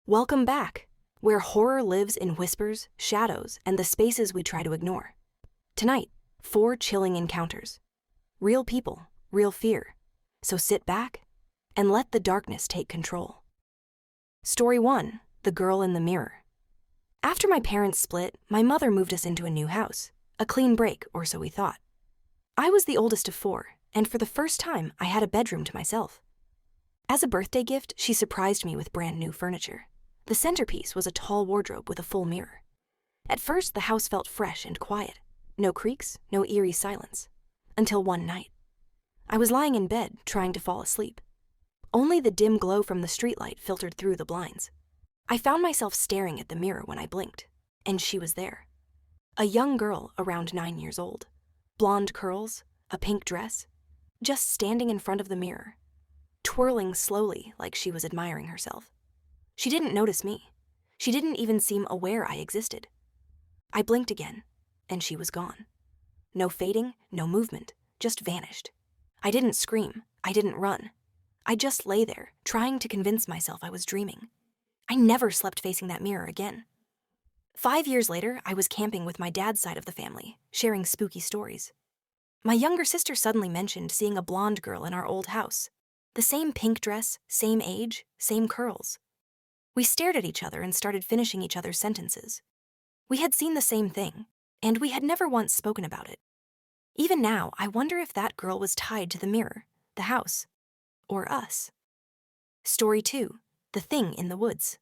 Welcome back, where horror lives in whispers, shadows, and the spaces we try to ignore. Tonight, 4 chilling encounters. Real people, real fear. So sit back and let the darkness take control. Story 1, The Girl in the Mirror. After my parents split, my mother moved us into a new house. A clean break, or so we thought. I was the oldest of 4, and for the first time, I had a bedroom to myself. As a birthday gift, she surprised me with brand new furniture. The centerpiece was a tall wardrobe with a full mirror. At first, the house felt fresh and quiet. No creaks, no eerie silence. Until one night. I was lying in bed, trying to fall asleep. Only the dim glow from the streetlight filtered through the blinds. I found myself staring at the mirror when I blinked, and she was there. A young girl around 9 years old. Blonde curls, a pink dress, just standing in front of the mirror, twirling slowly like she was admiring herself. She didn't notice me. She didn't even seem aware I existed. I blinked again, and she was gone. No fading, no movement, just vanished. I didn't scream. I didn't run. I just lay there, trying to convince myself I was dreaming. I never slept facing that mirror again. 5 years later, I was camping with my dad's side of the family, sharing spooky stories. My younger sister suddenly mentioned seeing a blonde girl in our old house. The same pink dress, same age, same curls. We stared at each other and started finishing each other's sentences. We had seen the same thing, and we had never once spoken about it. Even now, I wonder if that girl was tied to the mirror, the house, or us. Story 2, The Thing in the Woods.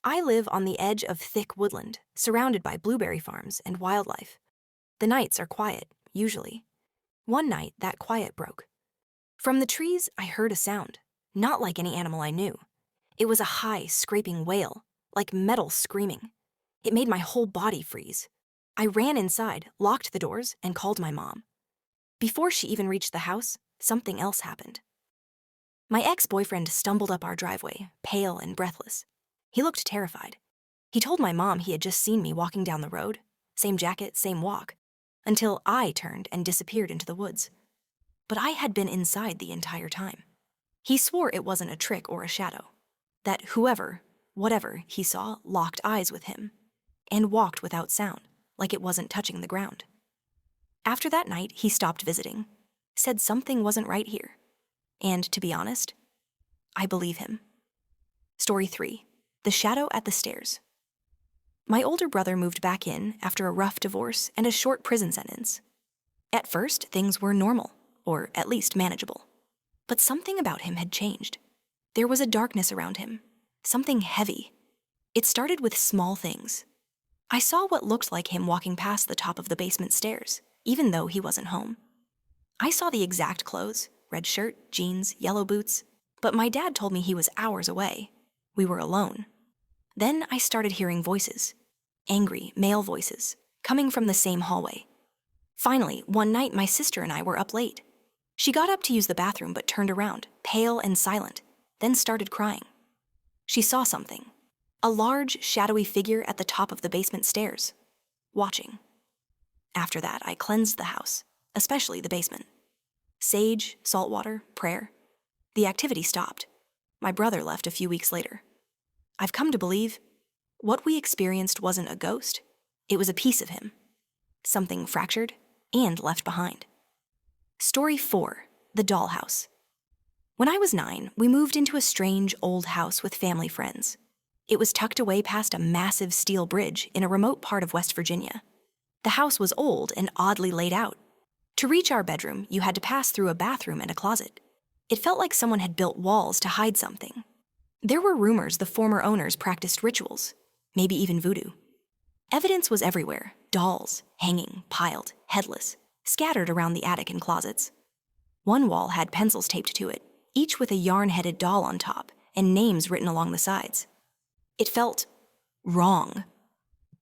I live on the edge of thick woodland, surrounded by blueberry farms and wildlife. The nights are quiet, usually. One night, that quiet broke. From the trees, I heard a sound, not like any animal I knew. It was a high, scraping wail, like metal screaming. It made my whole body freeze. I ran inside, locked the doors, and called my mom. Before she even reached the house, something else happened. My ex-boyfriend stumbled up our driveway, pale and breathless. He looked terrified. He told my mom he had just seen me walking down the road, same jacket, same walk, until I turned and disappeared into the woods. But I had been inside the entire time. He swore it wasn't a trick or a shadow. That whoever, whatever he saw, locked eyes with him and walked without sound, like it wasn't touching the ground. After that night, he stopped visiting, said something wasn't right here. And to be honest, I believe him. Story 3, The Shadow at the Stairs. My older brother moved back in after a rough divorce and a short prison sentence. At first, things were normal, or at least manageable. But something about him had changed. There was a darkness around him, something heavy. It started with small things. I saw what looked like him walking past the top of the basement stairs, even though he wasn't home. I saw the exact clothes, red shirt, jeans, yellow boots, but my dad told me he was hours away. We were alone. Then I started hearing voices, angry, male voices, coming from the same hallway. Finally, one night my sister and I were up late. She got up to use the bathroom but turned around, pale and silent, then started crying. She saw something. A large, shadowy figure at the top of the basement stairs, watching. After that, I cleansed the house, especially the basement. Sage, salt water, prayer. The activity stopped. My brother left a few weeks later. I've come to believe what we experienced wasn't a ghost. It was a piece of him. Something fractured and left behind. Story 4, The Dollhouse. When I was 9, we moved into a strange old house with family friends. It was tucked away past a massive steel bridge in a remote part of West Virginia. The house was old and oddly laid out. To reach our bedroom, you had to pass through a bathroom and a closet. It felt like someone had built walls to hide something. There were rumors the former owners practiced rituals, maybe even voodoo. Evidence was everywhere, dolls, hanging, piled, headless, scattered around the attic and closets. One wall had pencils taped to it, each with a yarn-headed doll on top and names written along the sides. It felt wrong.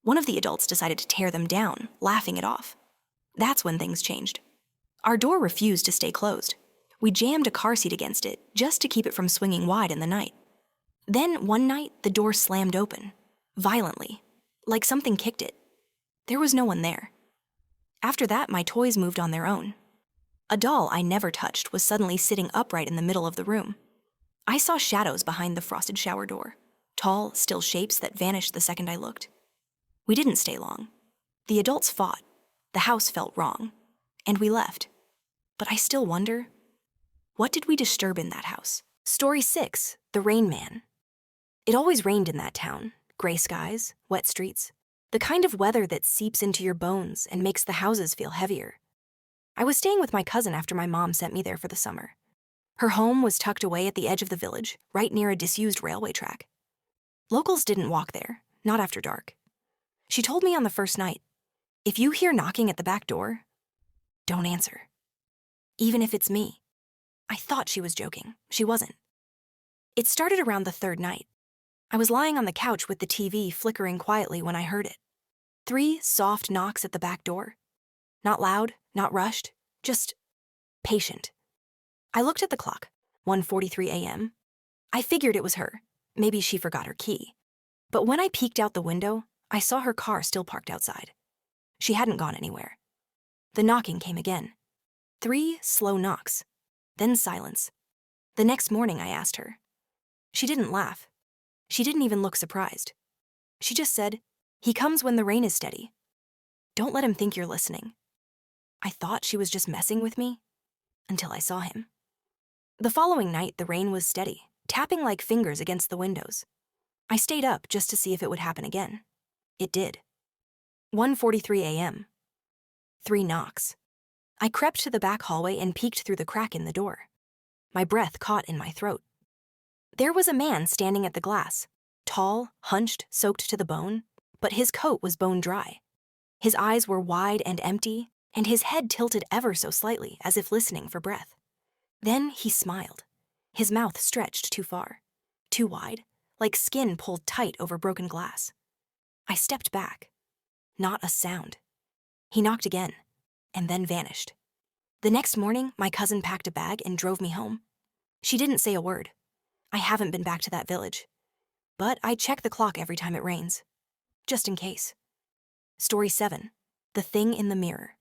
One of the adults decided to tear them down, laughing it off. That's when things changed. Our door refused to stay closed. We jammed a car seat against it just to keep it from swinging wide in the night. Then, one night, the door slammed open, violently, like something kicked it. There was no one there. After that, my toys moved on their own. A doll I never touched was suddenly sitting upright in the middle of the room. I saw shadows behind the frosted shower door. tall, still shapes that vanished the second I looked. We didn't stay long. The adults fought. The house felt wrong. And we left. But I still wonder, what did we disturb in that house? Story 6, The Rain Man. It always rained in that town. Gray skies, wet streets. The kind of weather that seeps into your bones and makes the houses feel heavier. I was staying with my cousin after my mom sent me there for the summer. Her home was tucked away at the edge of the village, right near a disused railway track. Locals didn't walk there, not after dark. She told me on the first night, if you hear knocking at the back door, don't answer. Even if it's me. I thought she was joking. She wasn't. It started around the third night. I was lying on the couch with the TV flickering quietly when I heard it. 3 soft knocks at the back door. Not loud, not rushed, just patient. I looked at the clock, 1:43 a.m. I figured it was her. Maybe she forgot her key. But when I peeked out the window, I saw her car still parked outside. She hadn't gone anywhere. The knocking came again. 3 slow knocks, then silence. The next morning I asked her. She didn't laugh. She didn't even look surprised. She just said, "He comes when the rain is steady. Don't let him think you're listening." I thought she was just messing with me, until I saw him. The following night, the rain was steady, tapping like fingers against the windows. I stayed up just to see if it would happen again. It did. 1:43 a.m. 3 knocks. I crept to the back hallway and peeked through the crack in the door. My breath caught in my throat. There was a man standing at the glass, tall, hunched, soaked to the bone, but his coat was bone dry. His eyes were wide and empty, and his head tilted ever so slightly as if listening for breath. Then he smiled. His mouth stretched too far, too wide, like skin pulled tight over broken glass. I stepped back. Not a sound. He knocked again, and then vanished. The next morning, my cousin packed a bag and drove me home. She didn't say a word. I haven't been back to that village. But I check the clock every time it rains. Just in case. Story 7, The Thing in the Mirror.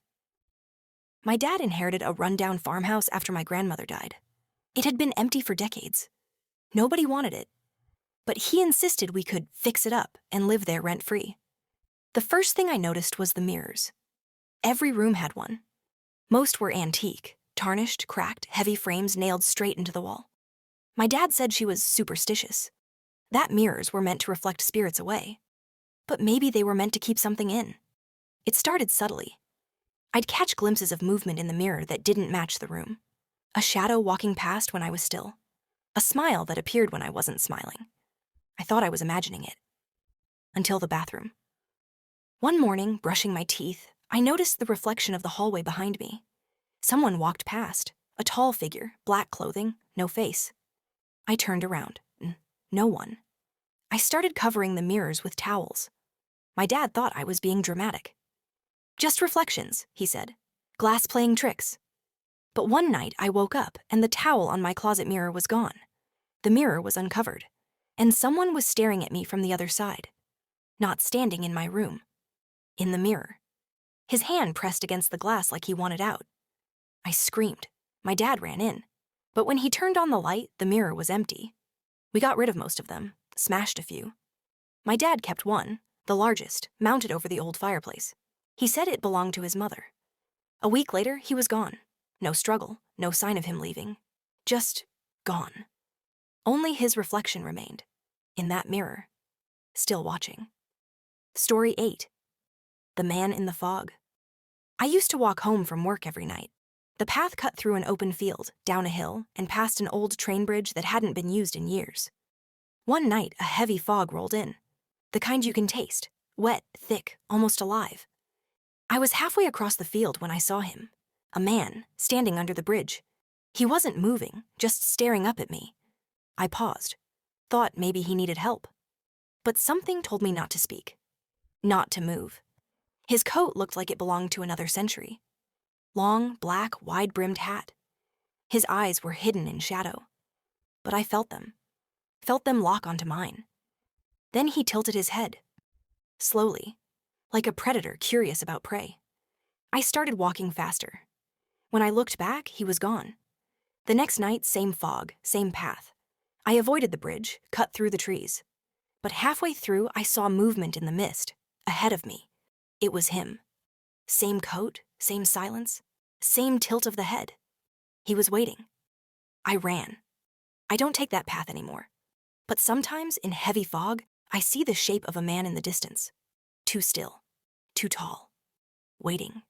My dad inherited a rundown farmhouse after my grandmother died. It had been empty for decades. Nobody wanted it. But he insisted we could fix it up and live there rent-free. The first thing I noticed was the mirrors. Every room had one. Most were antique, tarnished, cracked, heavy frames nailed straight into the wall. My dad said she was superstitious. That mirrors were meant to reflect spirits away. But maybe they were meant to keep something in. It started subtly. I'd catch glimpses of movement in the mirror that didn't match the room. A shadow walking past when I was still. A smile that appeared when I wasn't smiling. I thought I was imagining it. Until the bathroom. One morning, brushing my teeth, I noticed the reflection of the hallway behind me. Someone walked past, a tall figure, black clothing, no face. I turned around. No one. I started covering the mirrors with towels. My dad thought I was being dramatic. "Just reflections," he said. "Glass playing tricks." But one night I woke up and the towel on my closet mirror was gone. The mirror was uncovered, and someone was staring at me from the other side. Not standing in my room. In the mirror. His hand pressed against the glass like he wanted out. I screamed. My dad ran in. But when he turned on the light, the mirror was empty. We got rid of most of them, smashed a few. My dad kept one, the largest, mounted over the old fireplace. He said it belonged to his mother. A week later, he was gone. No struggle, no sign of him leaving. Just gone. Only his reflection remained. In that mirror. Still watching. Story 8. The Man in the Fog. I used to walk home from work every night. The path cut through an open field, down a hill, and past an old train bridge that hadn't been used in years. One night, a heavy fog rolled in. The kind you can taste. Wet, thick, almost alive. I was halfway across the field when I saw him. A man, standing under the bridge. He wasn't moving, just staring up at me. I paused. Thought maybe he needed help. But something told me not to speak. Not to move. His coat looked like it belonged to another century. Long, black, wide-brimmed hat. His eyes were hidden in shadow. But I felt them. Felt them lock onto mine. Then he tilted his head. Slowly. Like a predator curious about prey. I started walking faster. When I looked back, he was gone. The next night, same fog, same path. I avoided the bridge, cut through the trees. But halfway through, I saw movement in the mist, ahead of me. It was him. Same coat, same silence, same tilt of the head. He was waiting. I ran. I don't take that path anymore. But sometimes, in heavy fog, I see the shape of a man in the distance. Too still, too tall, waiting.